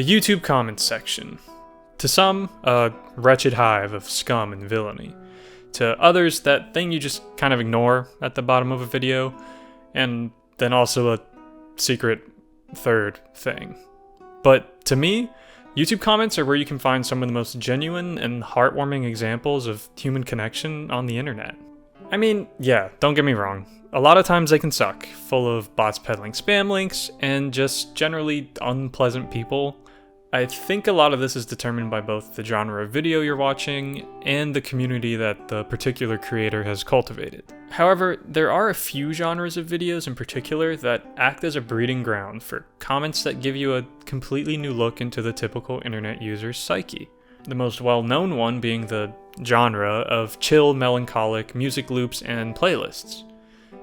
The YouTube comments section. To some, a wretched hive of scum and villainy. To others, that thing you just kind of ignore at the bottom of a video. And then also a secret third thing. But to me, YouTube comments are where you can find some of the most genuine and heartwarming examples of human connection on the internet. I mean, yeah, don't get me wrong. A lot of times they can suck, full of bots peddling spam links, and just generally unpleasant people. I think a lot of this is determined by both the genre of video you're watching and the community that the particular creator has cultivated. However, there are a few genres of videos in particular that act as a breeding ground for comments that give you a completely new look into the typical internet user's psyche. The most well-known one being the genre of chill, melancholic music loops and playlists.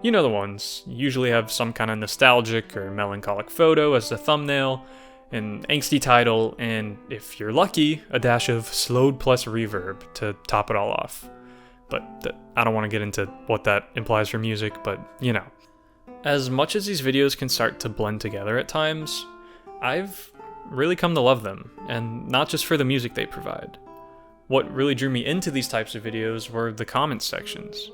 You know the ones, usually have some kind of nostalgic or melancholic photo as the thumbnail, an angsty title, and if you're lucky, a dash of slowed plus reverb to top it all off. But I don't want to get into what that implies for music, but you know. As much as these videos can start to blend together at times, I've really come to love them, and not just for the music they provide. What really drew me into these types of videos were the comments sections.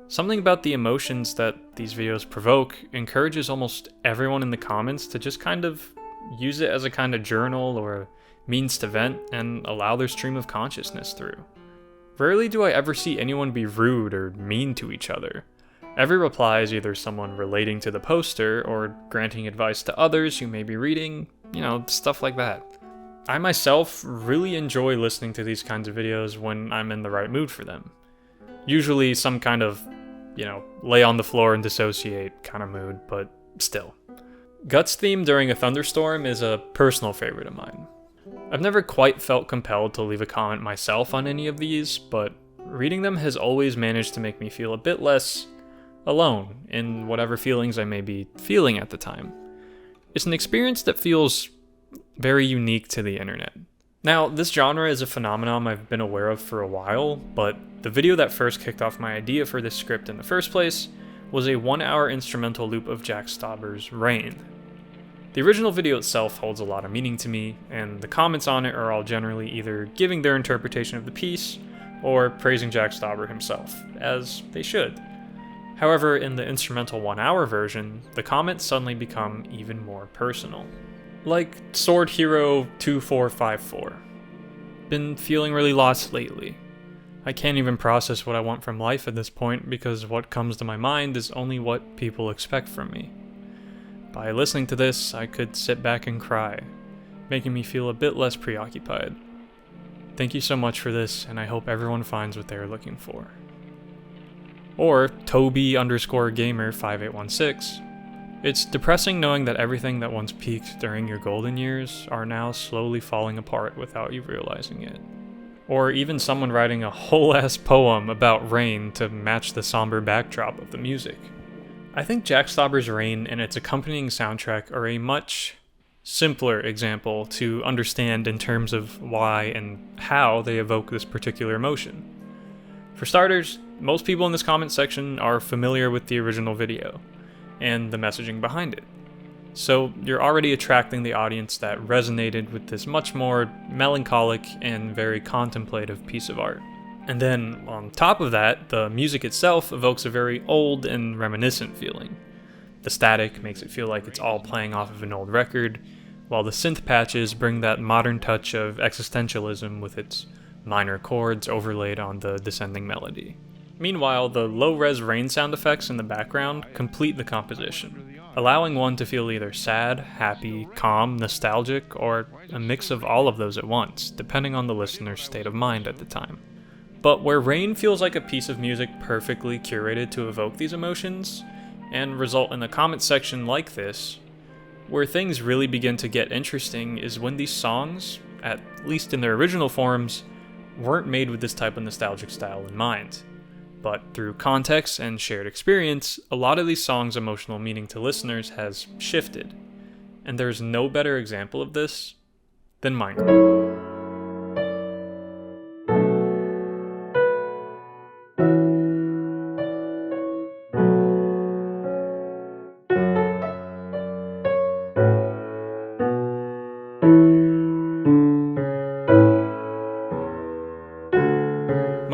Something about the emotions that these videos provoke encourages almost everyone in the comments to just kind of use it as a kind of journal or means to vent and allow their stream of consciousness through. Rarely do I ever see anyone be rude or mean to each other. Every reply is either someone relating to the poster or granting advice to others who may be reading, stuff like that. I myself really enjoy listening to these kinds of videos when I'm in the right mood for them. Usually some kind of, lay on the floor and dissociate kind of mood, but still. Guts theme during a thunderstorm is a personal favorite of mine. I've never quite felt compelled to leave a comment myself on any of these, but reading them has always managed to make me feel a bit less alone in whatever feelings I may be feeling at the time. It's an experience that feels very unique to the internet. Now, this genre is a phenomenon I've been aware of for a while, but the video that first kicked off my idea for this script in the first place was a 1-hour instrumental loop of Jack Stauber's Rain. The original video itself holds a lot of meaning to me, and the comments on it are all generally either giving their interpretation of the piece or praising Jack Stauber himself, as they should. However, in the instrumental 1-hour version, the comments suddenly become even more personal. Like Sword Hero 2454. Been feeling really lost lately. I can't even process what I want from life at this point because what comes to my mind is only what people expect from me. By listening to this, I could sit back and cry, making me feel a bit less preoccupied. Thank you so much for this, and I hope everyone finds what they are looking for. Or Toby_gamer5816. It's depressing knowing that everything that once peaked during your golden years are now slowly falling apart without you realizing it. Or even someone writing a whole-ass poem about rain to match the somber backdrop of the music. I think Jack Stauber's Rain and its accompanying soundtrack are a much simpler example to understand in terms of why and how they evoke this particular emotion. For starters, most people in this comment section are familiar with the original video and the messaging behind it. So you're already attracting the audience that resonated with this much more melancholic and very contemplative piece of art. And then, on top of that, the music itself evokes a very old and reminiscent feeling. The static makes it feel like it's all playing off of an old record, while the synth patches bring that modern touch of existentialism with its minor chords overlaid on the descending melody. Meanwhile, the low-res rain sound effects in the background complete the composition, allowing one to feel either sad, happy, calm, nostalgic, or a mix of all of those at once, depending on the listener's state of mind at the time. But where rain feels like a piece of music perfectly curated to evoke these emotions, and result in a comment section like this, where things really begin to get interesting is when these songs, at least in their original forms, weren't made with this type of nostalgic style in mind. But through context and shared experience, a lot of these songs' emotional meaning to listeners has shifted. And there's no better example of this than mine.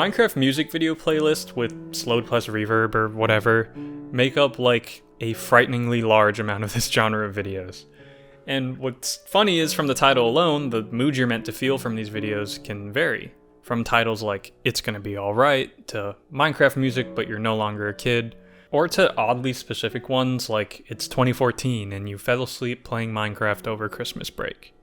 Minecraft music video playlist with slowed plus reverb or whatever make up like a frighteningly large amount of this genre of videos. And what's funny is from the title alone, the mood you're meant to feel from these videos can vary. From titles like It's Gonna Be Alright, to Minecraft music but you're no longer a kid, or to oddly specific ones like It's 2014 and you fell asleep playing Minecraft over Christmas break.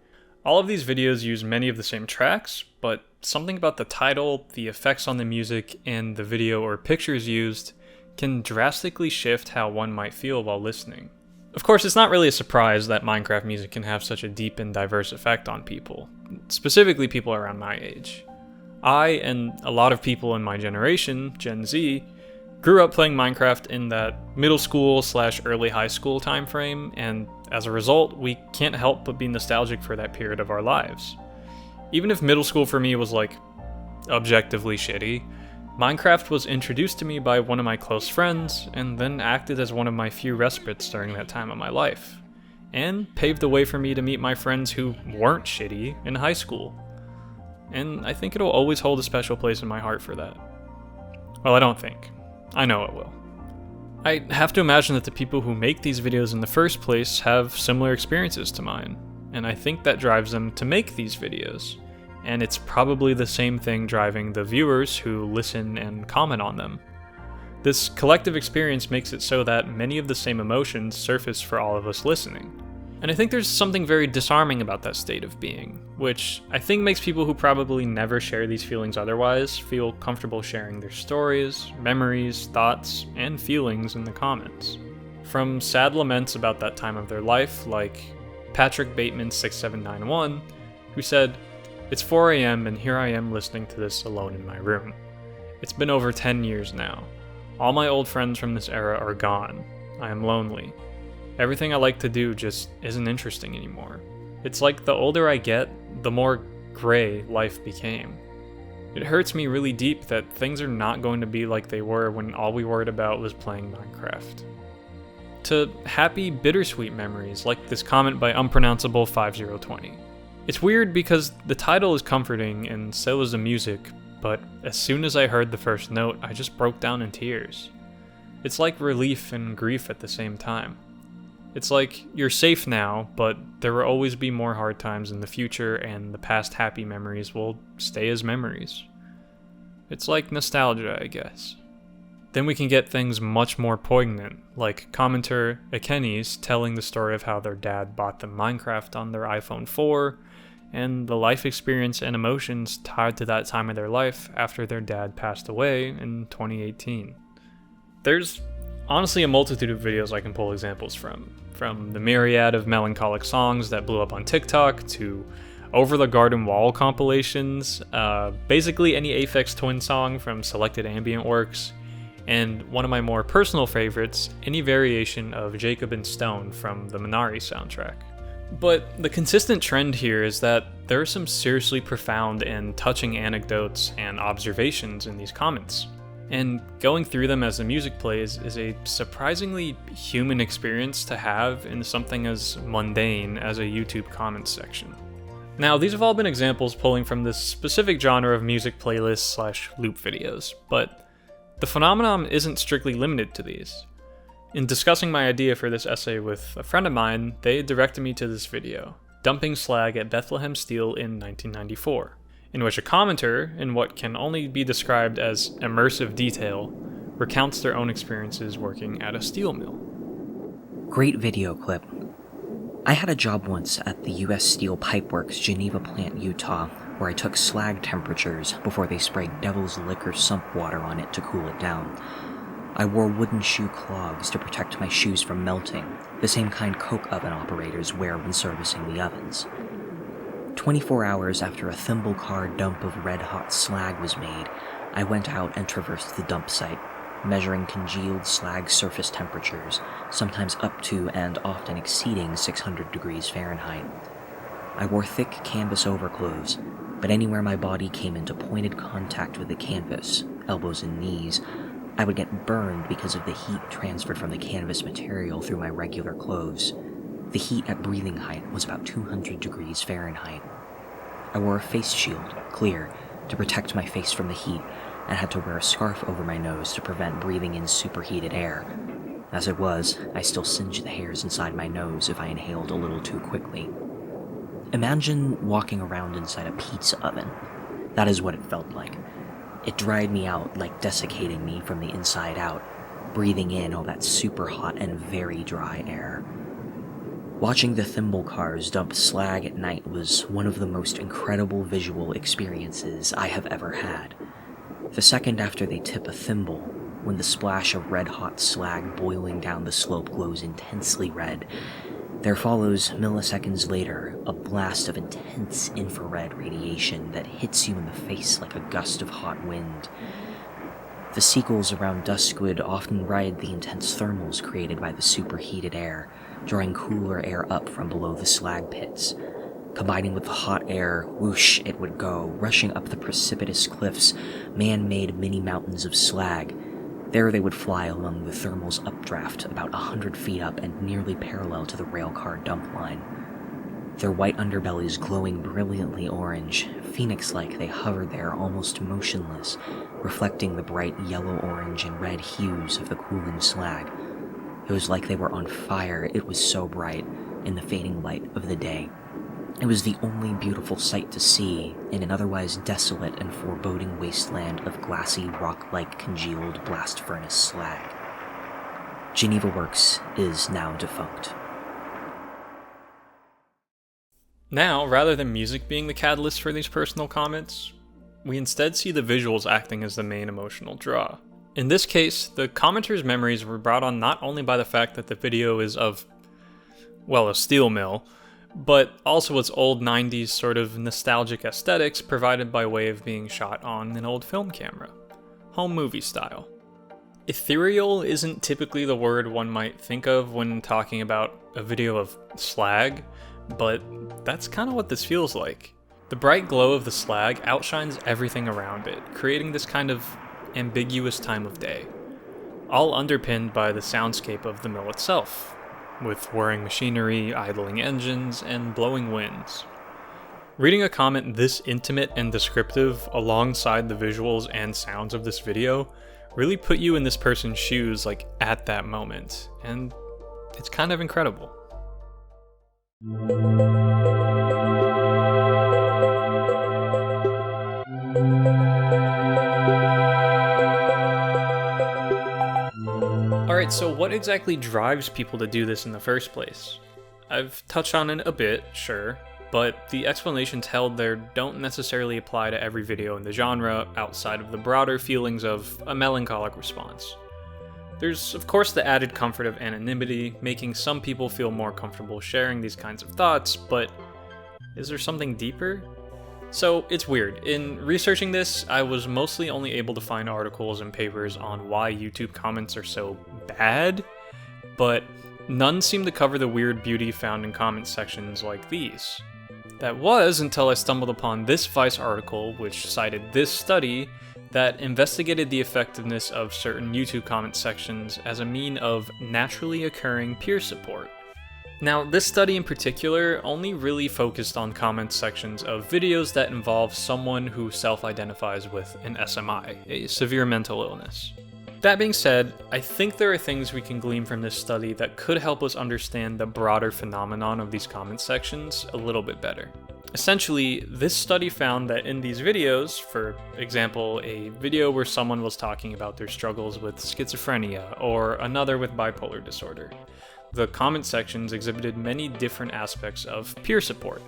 All of these videos use many of the same tracks, but something about the title, the effects on the music, and the video or pictures used can drastically shift how one might feel while listening. Of course, it's not really a surprise that Minecraft music can have such a deep and diverse effect on people, specifically people around my age. I, and a lot of people in my generation, Gen Z, grew up playing Minecraft in that middle school / early high school time frame, and as a result, we can't help but be nostalgic for that period of our lives. Even if middle school for me was like objectively shitty, Minecraft was introduced to me by one of my close friends, and then acted as one of my few respites during that time of my life, and paved the way for me to meet my friends who weren't shitty in high school. And I think it'll always hold a special place in my heart for that. Well, I don't think. I know it will. I have to imagine that the people who make these videos in the first place have similar experiences to mine, and I think that drives them to make these videos. And it's probably the same thing driving the viewers who listen and comment on them. This collective experience makes it so that many of the same emotions surface for all of us listening. And I think there's something very disarming about that state of being, which I think makes people who probably never share these feelings otherwise feel comfortable sharing their stories, memories, thoughts, and feelings in the comments. From sad laments about that time of their life, like Patrick Bateman 6791, who said, "It's 4 a.m. and here I am listening to this alone in my room. It's been over 10 years now. All my old friends from this era are gone. I am lonely. Everything I like to do just isn't interesting anymore. It's like the older I get, the more gray life became. It hurts me really deep that things are not going to be like they were when all we worried about was playing Minecraft." To happy, bittersweet memories like this comment by Unpronounceable 5020. It's weird because the title is comforting and so is the music, but as soon as I heard the first note, I just broke down in tears. It's like relief and grief at the same time. It's like you're safe now, but there will always be more hard times in the future, and the past happy memories will stay as memories. It's like nostalgia, I guess. Then we can get things much more poignant, like commenter Akenis telling the story of how their dad bought them Minecraft on their iPhone 4, and the life experience and emotions tied to that time of their life after their dad passed away in 2018. There's honestly a multitude of videos I can pull examples from the myriad of melancholic songs that blew up on TikTok to Over the Garden Wall compilations, basically any Aphex Twin song from selected ambient works, and one of my more personal favorites, any variation of Jacob and Stone from the Minari soundtrack. But the consistent trend here is that there are some seriously profound and touching anecdotes and observations in these comments. And going through them as the music plays is a surprisingly human experience to have in something as mundane as a YouTube comments section. Now, these have all been examples pulling from this specific genre of music playlists / loop videos, but the phenomenon isn't strictly limited to these. In discussing my idea for this essay with a friend of mine, they directed me to this video, Dumping Slag at Bethlehem Steel in 1994. In which a commenter, in what can only be described as immersive detail, recounts their own experiences working at a steel mill. Great video clip. I had a job once at the U.S. Steel Pipeworks Geneva plant, Utah, where I took slag temperatures before they sprayed Devil's Liquor sump water on it to cool it down. I wore wooden shoe clogs to protect my shoes from melting, the same kind coke oven operators wear when servicing the ovens. 24 hours after a thimble-car dump of red-hot slag was made, I went out and traversed the dump site, measuring congealed slag surface temperatures, sometimes up to and often exceeding 600 degrees Fahrenheit. I wore thick canvas overclothes, but anywhere my body came into pointed contact with the canvas, elbows and knees, I would get burned because of the heat transferred from the canvas material through my regular clothes. The heat at breathing height was about 200 degrees Fahrenheit. I wore a face shield, clear, to protect my face from the heat, and had to wear a scarf over my nose to prevent breathing in superheated air. As it was, I still singed the hairs inside my nose if I inhaled a little too quickly. Imagine walking around inside a pizza oven. That is what it felt like. It dried me out, like desiccating me from the inside out, breathing in all that super hot and very dry air. Watching the thimble cars dump slag at night was one of the most incredible visual experiences I have ever had. The second after they tip a thimble, when the splash of red-hot slag boiling down the slope glows intensely red, there follows, milliseconds later, a blast of intense infrared radiation that hits you in the face like a gust of hot wind. The seagulls around Duskwood often ride the intense thermals created by the superheated air, drawing cooler air up from below the slag pits. Combining with the hot air, whoosh it would go, rushing up the precipitous cliffs, man-made mini mountains of slag. There they would fly along the thermal's updraft, about 100 feet up and nearly parallel to the railcar dump line. Their white underbellies glowing brilliantly orange, phoenix-like they hovered there almost motionless, reflecting the bright yellow, orange, and red hues of the cooling slag. It was like they were on fire, it was so bright, in the fading light of the day. It was the only beautiful sight to see in an otherwise desolate and foreboding wasteland of glassy, rock-like congealed blast furnace slag. Geneva Works is now defunct. Now, rather than music being the catalyst for these personal comments, we instead see the visuals acting as the main emotional draw. In this case, the commenters' memories were brought on not only by the fact that the video is of, well, a steel mill, but also its old 90s sort of nostalgic aesthetics provided by way of being shot on an old film camera, home movie style. Ethereal isn't typically the word one might think of when talking about a video of slag, but that's kind of what this feels like. The bright glow of the slag outshines everything around it, creating this kind of ambiguous time of day, all underpinned by the soundscape of the mill itself, with whirring machinery, idling engines, and blowing winds. Reading a comment this intimate and descriptive alongside the visuals and sounds of this video really put you in this person's shoes, like, at that moment, and it's kind of incredible. Alright, so what exactly drives people to do this in the first place? I've touched on it a bit, sure, but the explanations held there don't necessarily apply to every video in the genre outside of the broader feelings of a melancholic response. There's, of course, the added comfort of anonymity, making some people feel more comfortable sharing these kinds of thoughts, but is there something deeper? So, it's weird. In researching this, I was mostly only able to find articles and papers on why YouTube comments are so bad, but none seem to cover the weird beauty found in comment sections like these. That was until I stumbled upon this Vice article, which cited this study that investigated the effectiveness of certain YouTube comment sections as a mean of naturally occurring peer support. Now, this study in particular only really focused on comment sections of videos that involve someone who self-identifies with an SMI, a severe mental illness. That being said, I think there are things we can glean from this study that could help us understand the broader phenomenon of these comment sections a little bit better. Essentially, this study found that in these videos, for example, a video where someone was talking about their struggles with schizophrenia or another with bipolar disorder, the comment sections exhibited many different aspects of peer support.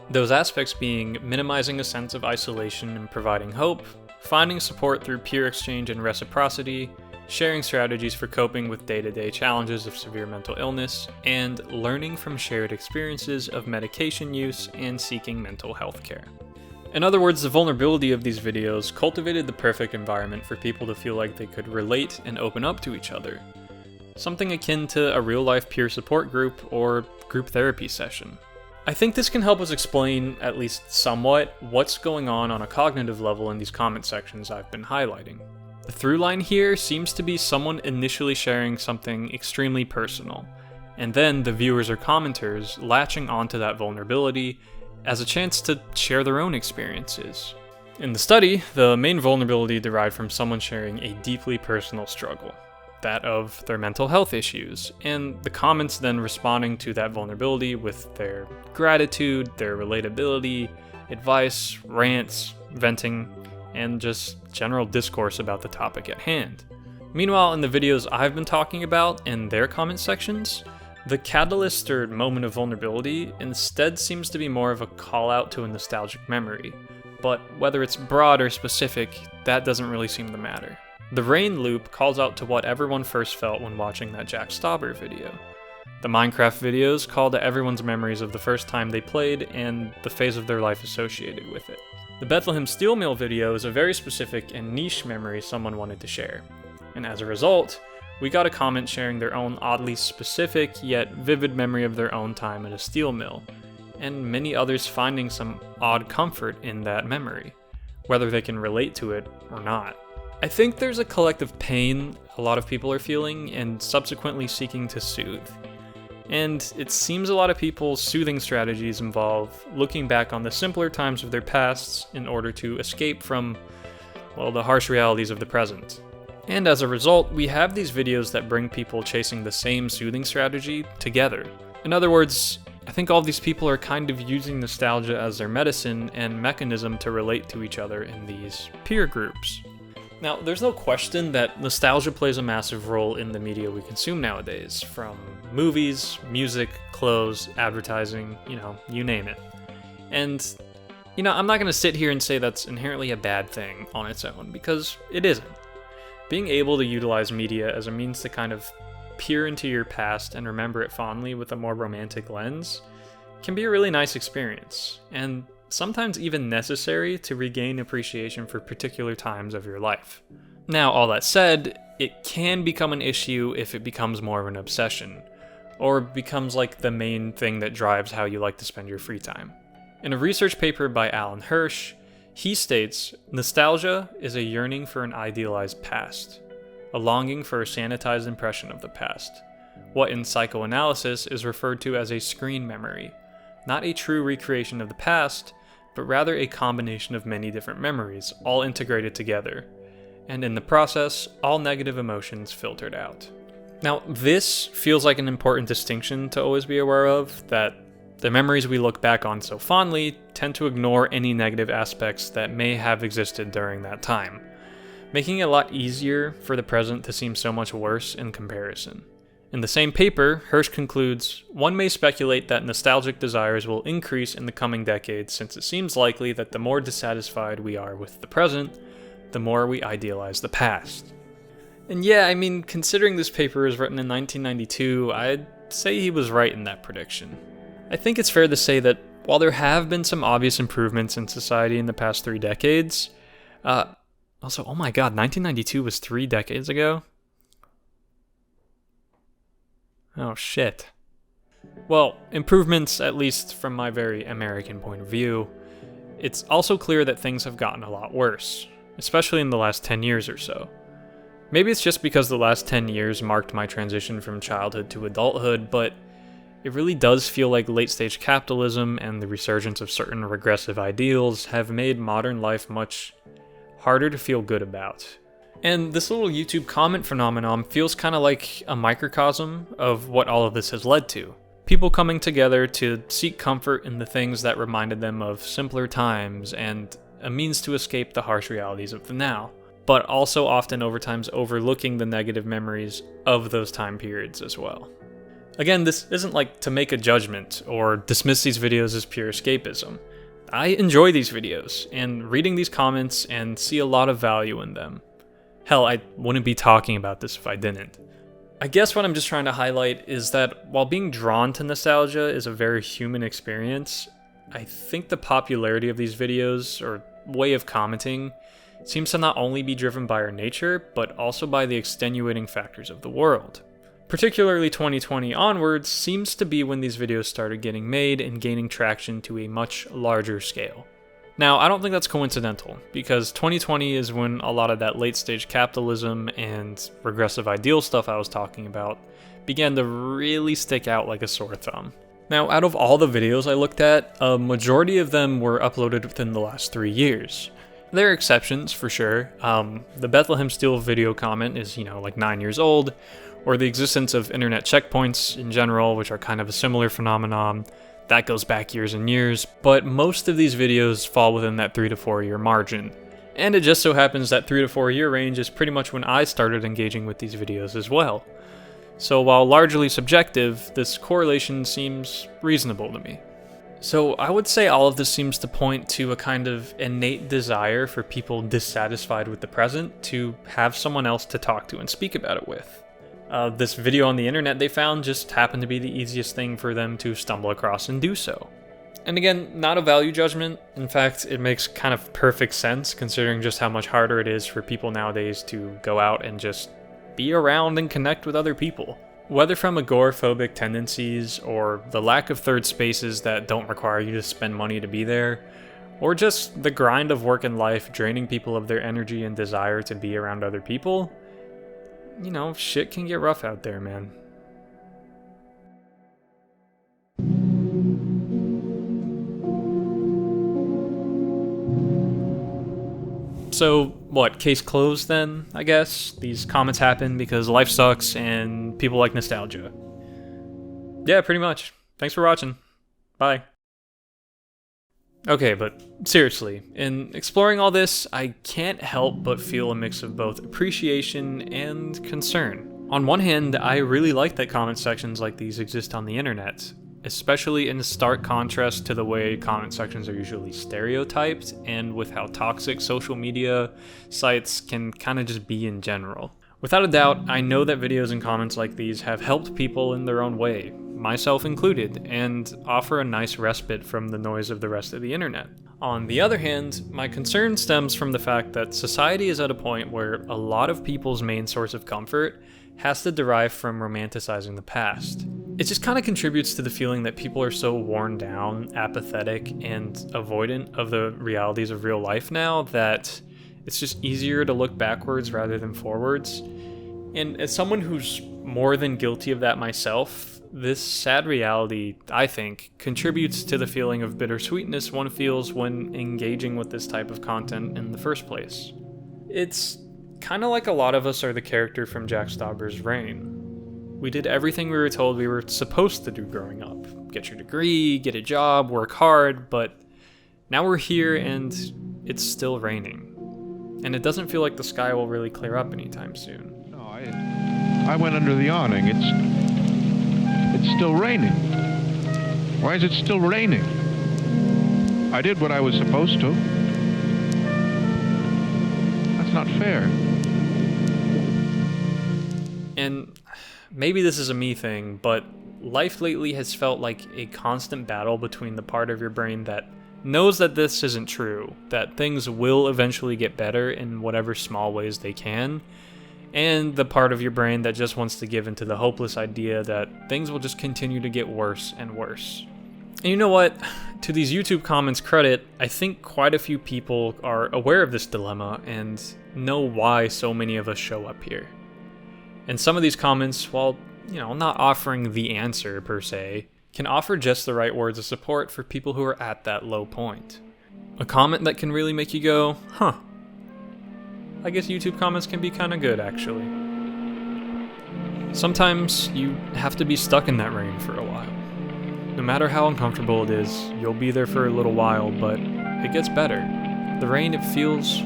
Those aspects being minimizing a sense of isolation and providing hope, finding support through peer exchange and reciprocity, sharing strategies for coping with day-to-day challenges of severe mental illness, and learning from shared experiences of medication use and seeking mental health care. In other words, the vulnerability of these videos cultivated the perfect environment for people to feel like they could relate and open up to each other. Something akin to a real-life peer support group or group therapy session. I think this can help us explain, at least somewhat, what's going on a cognitive level in these comment sections I've been highlighting. The through line here seems to be someone initially sharing something extremely personal, and then the viewers or commenters latching onto that vulnerability as a chance to share their own experiences. In the study, the main vulnerability derived from someone sharing a deeply personal struggle, that of their mental health issues, and the comments then responding to that vulnerability with their gratitude, their relatability, advice, rants, venting, and just general discourse about the topic at hand. Meanwhile, in the videos I've been talking about and their comment sections, the catalyst or moment of vulnerability instead seems to be more of a call out to a nostalgic memory, but whether it's broad or specific, that doesn't really seem to matter. The rain loop calls out to what everyone first felt when watching that Jack Stauber video. The Minecraft videos call to everyone's memories of the first time they played and the phase of their life associated with it. The Bethlehem Steel Mill video is a very specific and niche memory someone wanted to share. And as a result, we got a comment sharing their own oddly specific yet vivid memory of their own time at a steel mill, and many others finding some odd comfort in that memory, whether they can relate to it or not. I think there's a collective pain a lot of people are feeling and subsequently seeking to soothe. And it seems a lot of people's soothing strategies involve looking back on the simpler times of their pasts in order to escape from, well, the harsh realities of the present. And as a result, we have these videos that bring people chasing the same soothing strategy together. In other words, I think all these people are kind of using nostalgia as their medicine and mechanism to relate to each other in these peer groups. Now, there's no question that nostalgia plays a massive role in the media we consume nowadays, from movies, music, clothes, advertising, you name it. And, I'm not going to sit here and say that's inherently a bad thing on its own, because it isn't. Being able to utilize media as a means to kind of peer into your past and remember it fondly with a more romantic lens can be a really nice experience, and sometimes even necessary to regain appreciation for particular times of your life. Now, all that said, it can become an issue if it becomes more of an obsession, or becomes like the main thing that drives how you like to spend your free time. In a research paper by Alan Hirsch, he states, nostalgia is a yearning for an idealized past, a longing for a sanitized impression of the past, what in psychoanalysis is referred to as a screen memory, not a true recreation of the past, but rather a combination of many different memories, all integrated together, and in the process, all negative emotions filtered out. Now, this feels like an important distinction to always be aware of, that the memories we look back on so fondly tend to ignore any negative aspects that may have existed during that time, making it a lot easier for the present to seem so much worse in comparison. In the same paper, Hirsch concludes, one may speculate that nostalgic desires will increase in the coming decades since it seems likely that the more dissatisfied we are with the present, the more we idealize the past. And yeah, considering this paper was written in 1992, I'd say he was right in that prediction. I think it's fair to say that while there have been some obvious improvements in society in the past 3 decades, also, oh my god, 1992 was 3 decades ago? Oh shit. Well, improvements, at least from my very American point of view, it's also clear that things have gotten a lot worse, especially in the last 10 years or so. Maybe it's just because the last 10 years marked my transition from childhood to adulthood, but it really does feel like late-stage capitalism and the resurgence of certain regressive ideals have made modern life much harder to feel good about. And this little YouTube comment phenomenon feels kind of like a microcosm of what all of this has led to. People coming together to seek comfort in the things that reminded them of simpler times and a means to escape the harsh realities of the now, but also often over times overlooking the negative memories of those time periods as well. Again, this isn't like to make a judgment or dismiss these videos as pure escapism. I enjoy these videos and reading these comments and see a lot of value in them. Hell, I wouldn't be talking about this if I didn't. I guess what I'm just trying to highlight is that while being drawn to nostalgia is a very human experience, I think the popularity of these videos, or way of commenting, seems to not only be driven by our nature, but also by the extenuating factors of the world. Particularly 2020 onwards seems to be when these videos started getting made and gaining traction to a much larger scale. Now, I don't think that's coincidental, because 2020 is when a lot of that late-stage capitalism and regressive ideal stuff I was talking about began to really stick out like a sore thumb. Now, out of all the videos I looked at, a majority of them were uploaded within the last 3 years. There are exceptions, for sure. The Bethlehem Steel video comment is, like 9 years old, or the existence of internet checkpoints in general, which are kind of a similar phenomenon. That goes back years and years, but most of these videos fall within that 3 to 4 year margin. And it just so happens that 3 to 4 year range is pretty much when I started engaging with these videos as well. So while largely subjective, this correlation seems reasonable to me. So I would say all of this seems to point to a kind of innate desire for people dissatisfied with the present to have someone else to talk to and speak about it with. This video on the internet they found just happened to be the easiest thing for them to stumble across and do so. And again, not a value judgment. In fact, it makes kind of perfect sense considering just how much harder it is for people nowadays to go out and just be around and connect with other people. Whether from agoraphobic tendencies or the lack of third spaces that don't require you to spend money to be there, or just the grind of work and life draining people of their energy and desire to be around other people, shit can get rough out there, man. So, what, case closed then, I guess? These comments happen because life sucks and people like nostalgia. Yeah, pretty much. Thanks for watching. Bye. Okay, but seriously, in exploring all this, I can't help but feel a mix of both appreciation and concern. On one hand, I really like that comment sections like these exist on the internet, especially in stark contrast to the way comment sections are usually stereotyped and with how toxic social media sites can kind of just be in general. Without a doubt, I know that videos and comments like these have helped people in their own way, myself included, and offer a nice respite from the noise of the rest of the internet. On the other hand, my concern stems from the fact that society is at a point where a lot of people's main source of comfort has to derive from romanticizing the past. It just kind of contributes to the feeling that people are so worn down, apathetic, and avoidant of the realities of real life now that it's just easier to look backwards rather than forwards. And as someone who's more than guilty of that myself, this sad reality, I think, contributes to the feeling of bittersweetness one feels when engaging with this type of content in the first place. It's kind of like a lot of us are the character from Jack Stauber's Rain. We did everything we were told we were supposed to do growing up. Get your degree, get a job, work hard, but now we're here and it's still raining. And it doesn't feel like the sky will really clear up anytime soon. No, I went under the awning. It's still raining. Why is it still raining? I did what I was supposed to. That's not fair. And maybe this is a me thing, but life lately has felt like a constant battle between the part of your brain that knows that this isn't true, that things will eventually get better in whatever small ways they can, and the part of your brain that just wants to give into the hopeless idea that things will just continue to get worse and worse. And you know what? To these YouTube comments' credit, I think quite a few people are aware of this dilemma and know why so many of us show up here. And some of these comments, while, not offering the answer per se, can offer just the right words of support for people who are at that low point. A comment that can really make you go, huh. I guess YouTube comments can be kind of good, actually. Sometimes you have to be stuck in that rain for a while. No matter how uncomfortable it is, you'll be there for a little while, but it gets better. The rain, it feels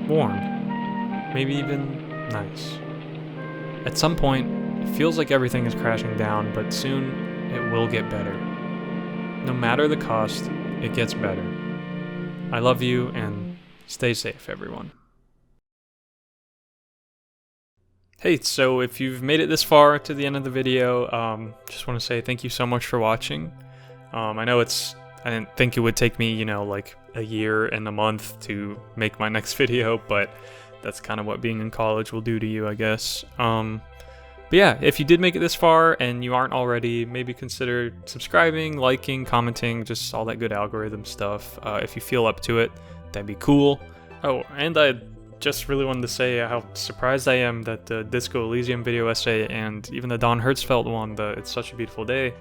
warm. Maybe even nice. At some point, it feels like everything is crashing down, but soon it will get better. No matter the cost, it gets better. I love you, and stay safe, everyone. Hey, so if you've made it this far to the end of the video, just want to say thank you so much for watching. I know I didn't think it would take me, like a year and a month to make my next video, but that's kind of what being in college will do to you, I guess. But yeah, if you did make it this far and you aren't already, maybe consider subscribing, liking, commenting, just all that good algorithm stuff. If you feel up to it, that'd be cool. Oh, and I just really wanted to say how surprised I am that the Disco Elysium video essay and even the Don Hertzfeldt one, the It's Such a Beautiful Day,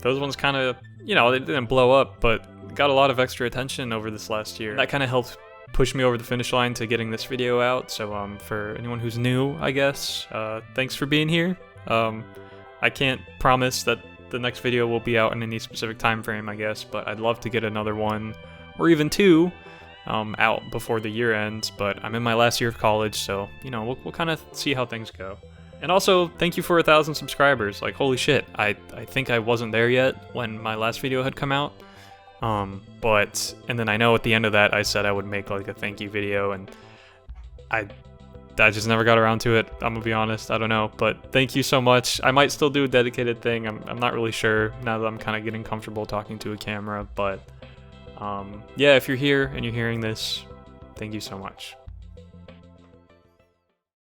those ones kind of, they didn't blow up, but got a lot of extra attention over this last year. That kind of helped pushed me over the finish line to getting this video out. So for anyone who's new, I guess, thanks for being here. I can't promise that the next video will be out in any specific time frame, I guess, but I'd love to get another one, or even two, out before the year ends. But I'm in my last year of college, so, you know, we'll kind of see how things go. And also, thank you for 1,000 subscribers. Like, holy shit, I think I wasn't there yet when my last video had come out. And then I know at the end of that I said I would make like a thank you video, and I just never got around to it. I'm gonna be honest, I don't know, but thank you so much. I might still do a dedicated thing. I'm not really sure now that I'm kind of getting comfortable talking to a camera, but yeah, if you're here and you're hearing this, thank you so much.